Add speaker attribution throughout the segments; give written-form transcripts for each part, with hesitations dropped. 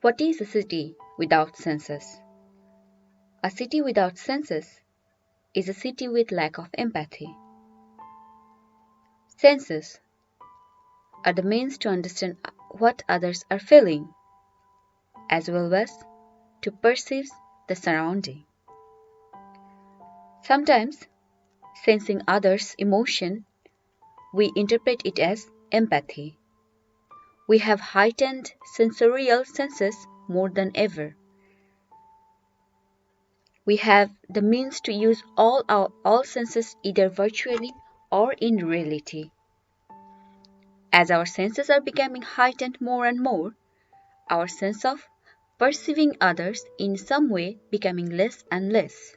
Speaker 1: What is a city without senses? A city without senses is a city with lack of empathy. Senses are the means to understand what others are feeling, as well as to perceive the surrounding. Sometimes, sensing others' emotion, we interpret it as empathy. We have heightened sensorial senses more than ever. We have the means to use all senses either virtually or in reality. As our senses are becoming heightened more and more, our sense of perceiving others in some way becoming less and less.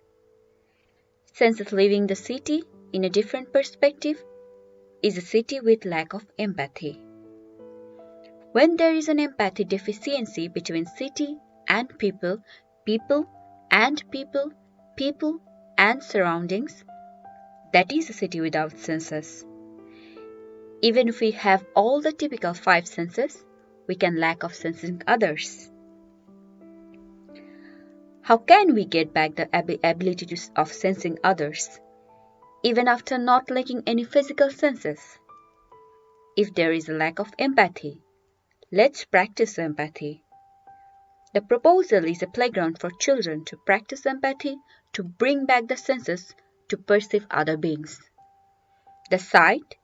Speaker 1: Senses living the city in a different perspective is a city with lack of empathy. When there is an empathy deficiency between city and people, people and people, people and surroundings, that is a city without senses. Even if we have all the typical 5 senses, we can lack of sensing others. How can we get back the ability of sensing others, even after not lacking any physical senses? If there is a lack of empathy, let's practice empathy. The proposal is a playground for children to practice empathy, to bring back the senses to perceive other beings. The site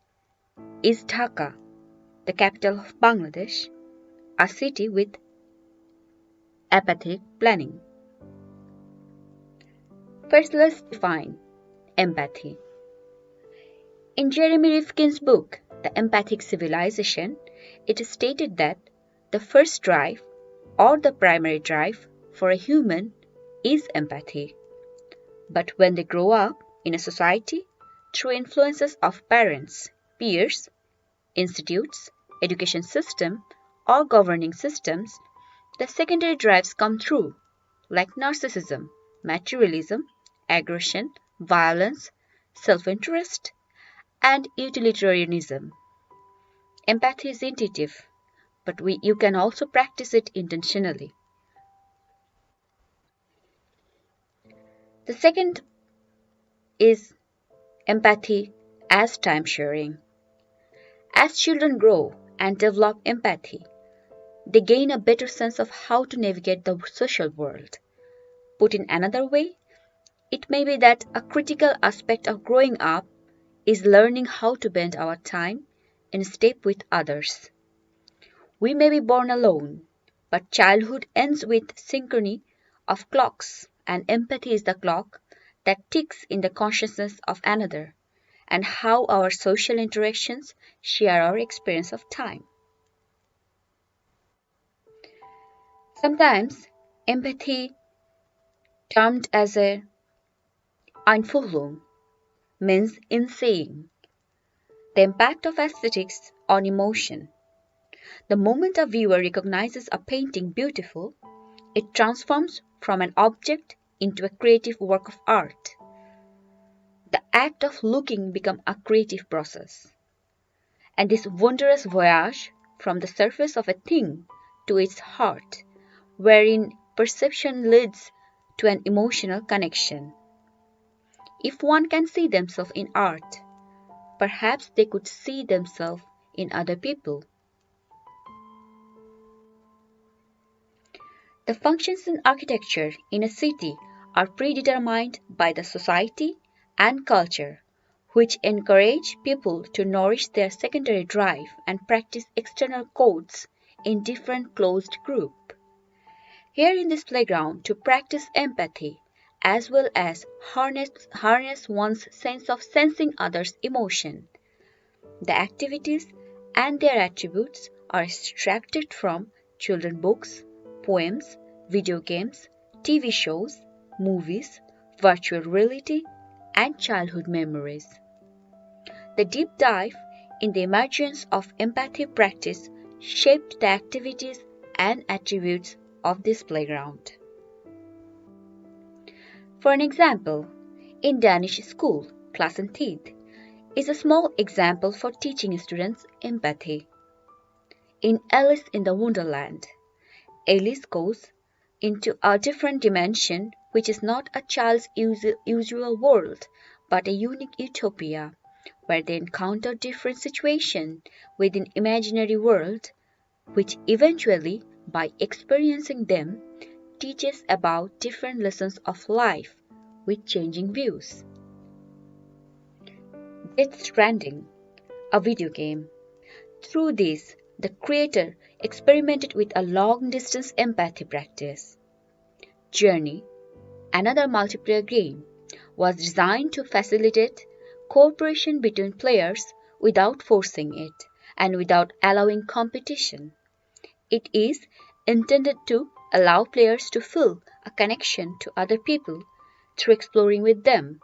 Speaker 1: is Dhaka, the capital of Bangladesh, a city with empathic planning. First, let's define empathy. In Jeremy Rifkin's book, The Empathic Civilization, it is stated that the first drive or the primary drive for a human is empathy. But when they grow up in a society through influences of parents, peers, institutes, education system, or governing systems, the secondary drives come through, like narcissism, materialism, aggression, violence, self-interest, and utilitarianism. Empathy is intuitive, but you can also practice it intentionally. The second is empathy as time sharing. As children grow and develop empathy, they gain a better sense of how to navigate the social world. Put in another way, it may be that a critical aspect of growing up is learning how to bend our time in step with others. We may be born alone, but childhood ends with synchrony of clocks, and empathy is the clock that ticks in the consciousness of another, and how our social interactions share our experience of time. Sometimes empathy, termed as a Einfühlung, means in seeing the impact of aesthetics on emotion. The moment a viewer recognizes a painting beautiful, it transforms from an object into a creative work of art. The act of looking becomes a creative process. And this wondrous voyage from the surface of a thing to its heart, wherein perception leads to an emotional connection. If one can see themselves in art, perhaps they could see themselves in other people. The functions in architecture in a city are predetermined by the society and culture, which encourage people to nourish their secondary drive and practice external codes in different closed groups. Here in this playground, to practice empathy as well as harness one's sense of sensing others' emotion. The activities and their attributes are extracted from children books, poems, video games, TV shows, movies, virtual reality, and childhood memories. The deep dive in the emergence of empathy practice shaped the activities and attributes of this playground. For an example, in Danish school, Klassentid is a small example for teaching students empathy. In Alice in the Wonderland, Alice goes into a different dimension which is not a child's usual world but a unique utopia where they encounter different situations within imaginary world which eventually by experiencing them teaches about different lessons of life with changing views. Death Stranding, a video game. Through this, the creator experimented with a long distance empathy practice. Journey, another multiplayer game, was designed to facilitate cooperation between players without forcing it and without allowing competition. It is intended to allow players to feel a connection to other people through exploring with them,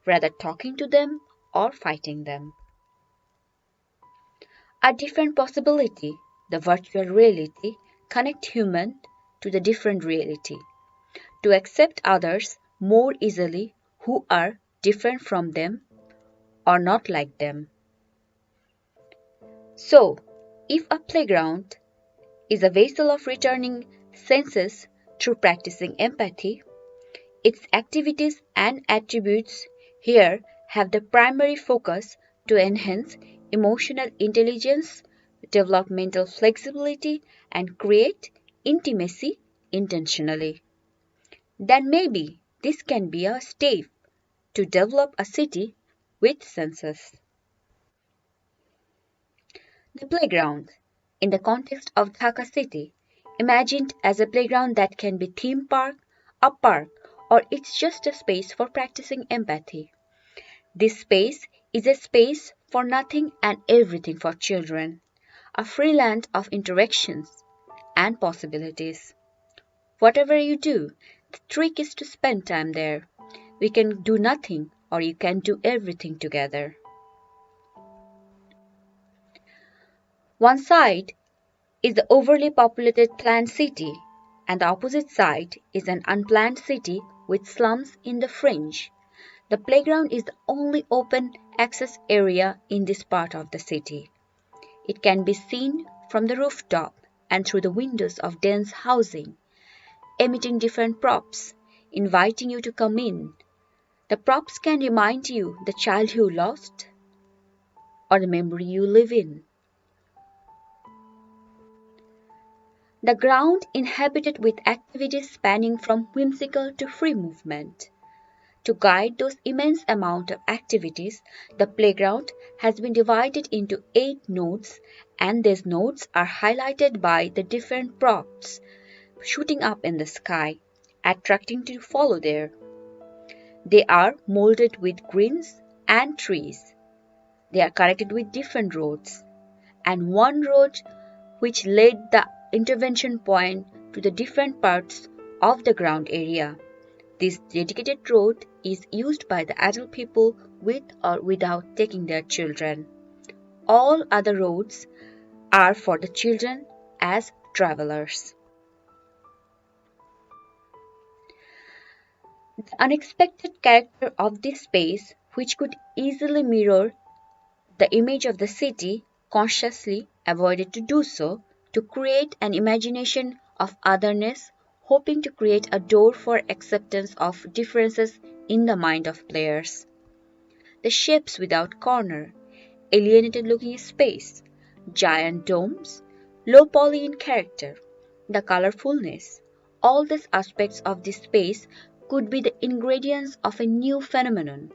Speaker 1: rather talking to them or fighting them. A different possibility, the virtual reality, connect human to the different reality, to accept others more easily who are different from them or not like them. So, if a playground is a vessel of returning senses through practicing empathy, its activities and attributes here have the primary focus to enhance emotional intelligence, develop mental flexibility, and create intimacy intentionally. Then maybe this can be a step to develop a city with senses. The playground, in the context of Dhaka city, imagined as a playground that can be theme park, a park, or it's just a space for practicing empathy. This space is a space for nothing and everything for children, a free land of interactions and possibilities. Whatever you do, the trick is to spend time there. We can do nothing or you can do everything together. One side is the overly populated planned city, and the opposite side is an unplanned city with slums in the fringe. The playground is the only open access area in this part of the city. It can be seen from the rooftop and through the windows of dense housing, emitting different props, inviting you to come in. The props can remind you the child you lost or the memory you live in. The ground inhabited with activities spanning from whimsical to free movement. To guide those immense amount of activities, the playground has been divided into 8 nodes and these nodes are highlighted by the different props shooting up in the sky, attracting to follow there. They are molded with greens and trees. They are connected with different roads and one road which led the intervention point to the different parts of the ground area. This dedicated road is used by the adult people with or without taking their children. All other roads are for the children as travelers. The unexpected character of this space, which could easily mirror the image of the city, consciously avoided to do so to create an imagination of otherness, hoping to create a door for acceptance of differences in the mind of players. The shapes without corner, alienated looking space, giant domes, low poly in character, the colorfulness, all these aspects of this space could be the ingredients of a new phenomenon,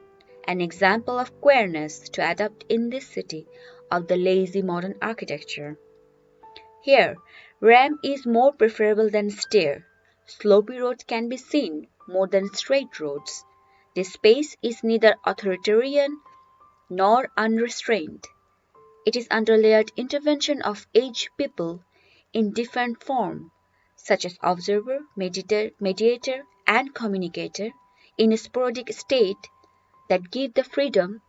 Speaker 1: an example of queerness to adapt in this city of the lazy modern architecture. Here, ramp is more preferable than stair. Slopy roads can be seen more than straight roads. This space is neither authoritarian nor unrestrained. It is underlayered intervention of aged people in different form, such as observer, mediator, and communicator, in a sporadic state that give the freedom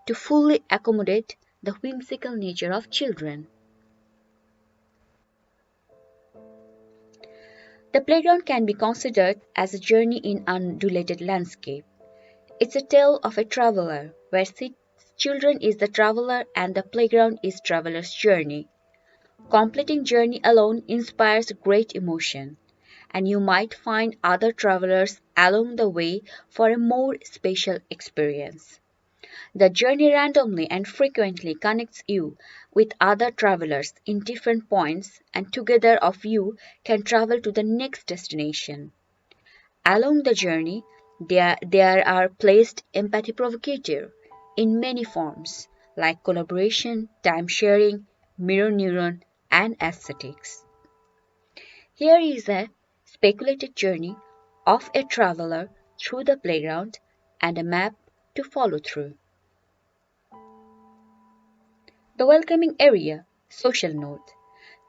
Speaker 1: to fully accommodate the whimsical nature of children. The playground can be considered as a journey in undulated landscape. It's a tale of a traveler, where children is the traveler and the playground is traveler's journey. Completing journey alone inspires great emotion, and you might find other travelers along the way for a more special experience. The journey randomly and frequently connects you with other travelers in different points, and together of you can travel to the next destination. Along the journey, there are placed empathy provocateur in many forms, like collaboration, time sharing, mirror neuron, and aesthetics. Here is a speculated journey of a traveler through the playground and a map to follow through. The welcoming area, social note.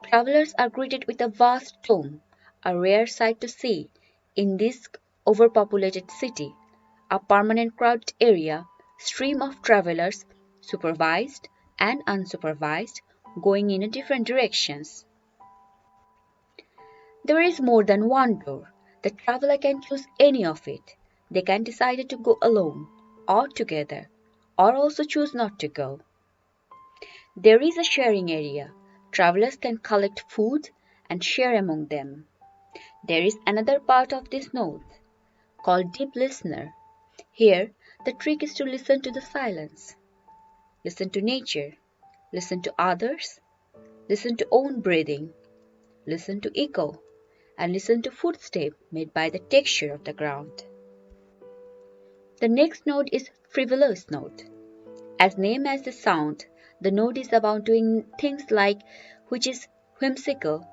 Speaker 1: Travelers are greeted with a vast dome, a rare sight to see in this overpopulated city, a permanent crowded area, stream of travelers, supervised and unsupervised, going in different directions. There is more than one door. The traveler can choose any of it. They can decide to go alone, or together, or also choose not to go. There is a sharing area. Travelers can collect food and share among them. There is another part of this note called deep listener. Here, the trick is to listen to the silence, listen to nature, listen to others, listen to own breathing, listen to echo, and listen to footsteps made by the texture of the ground. The next note is frivolous note. As name as the sound, the note is about doing things like which is whimsical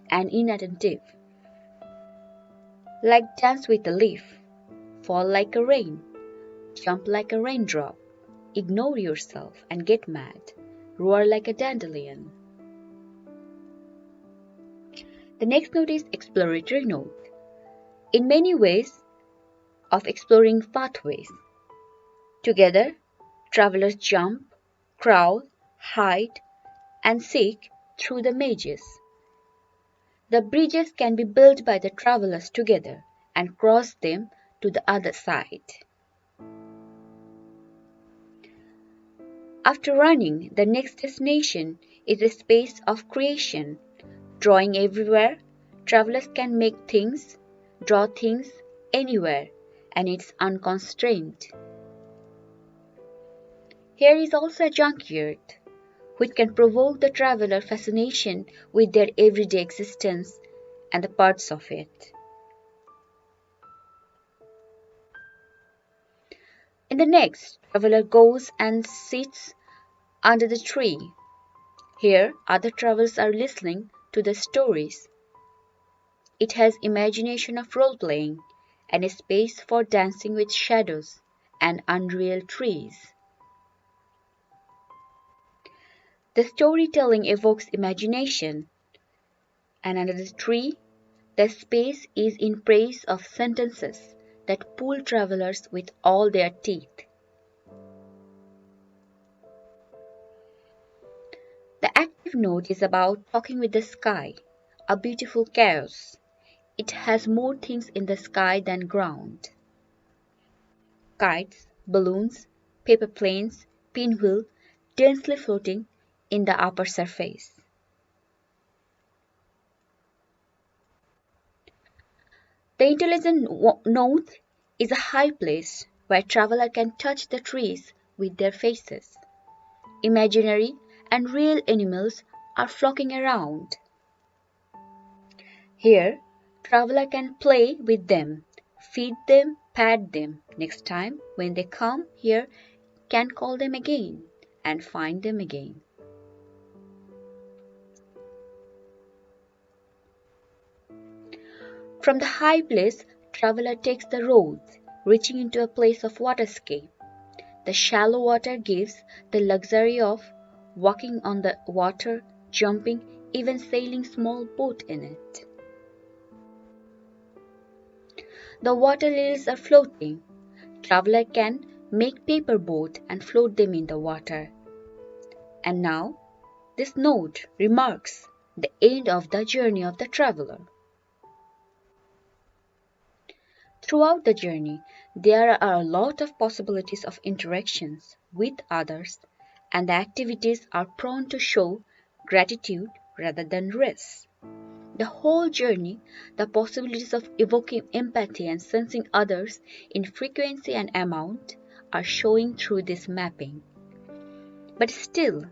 Speaker 1: and inattentive, like dance with a leaf, fall like a rain, jump like a raindrop, ignore yourself and get mad, roar like a dandelion. The next note is exploratory note. In many ways of exploring pathways. Together, travelers jump, crawl, hide, and seek through the mazes. The bridges can be built by the travelers together and cross them to the other side. After running, the next destination is a space of creation. Drawing everywhere, travelers can make things, draw things anywhere, and it's unconstrained. Here is also a junkyard, which can provoke the traveler fascination with their everyday existence and the parts of it. In the next, traveler goes and sits under the tree. Here, other travelers are listening to the stories. It has imagination of role-playing and a space for dancing with shadows and unreal trees. The storytelling evokes imagination, and under the tree, the space is in praise of sentences that pull travelers with all their teeth. The active note is about talking with the sky, a beautiful chaos. It has more things in the sky than ground. Kites, balloons, paper planes, pinwheel, densely floating in the upper surface. The intelligent note is a high place where traveler can touch the trees with their faces. Imaginary and real animals are flocking around. Here, traveler can play with them, feed them, pet them. Next time when they come here, can call them again and find them again. From the high place, traveler takes the road, reaching into a place of waterscape. The shallow water gives the luxury of walking on the water, jumping, even sailing small boat in it. The water lilies are floating. Traveler can make paper boat and float them in the water. And now, this note remarks the end of the journey of the traveler. Throughout the journey, there are a lot of possibilities of interactions with others, and the activities are prone to show gratitude rather than race. The whole journey, the possibilities of evoking empathy and sensing others in frequency and amount, are showing through this mapping. But still,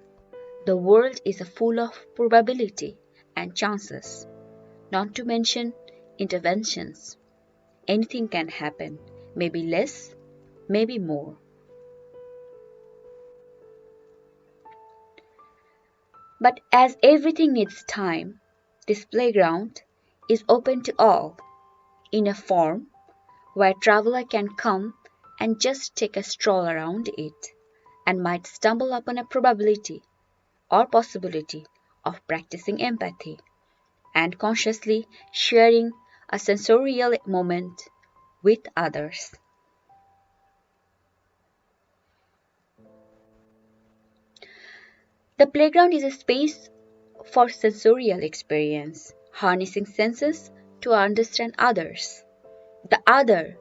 Speaker 1: the world is full of probability and chances, not to mention interventions. Anything can happen, maybe less, maybe more. But as everything needs time, this playground is open to all in a form where traveler can come and just take a stroll around it and might stumble upon a probability or possibility of practicing empathy and consciously sharing a sensorial moment with others. The playground is a space for sensorial experience, harnessing senses to understand others. The other,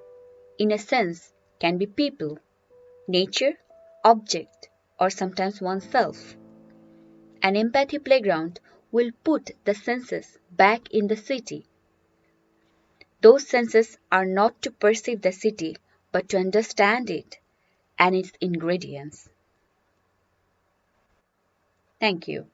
Speaker 1: in a sense, can be people, nature, object, or sometimes oneself. An empathy playground will put the senses back in the city. Those senses are not to perceive the city, but to understand it and its ingredients. Thank you.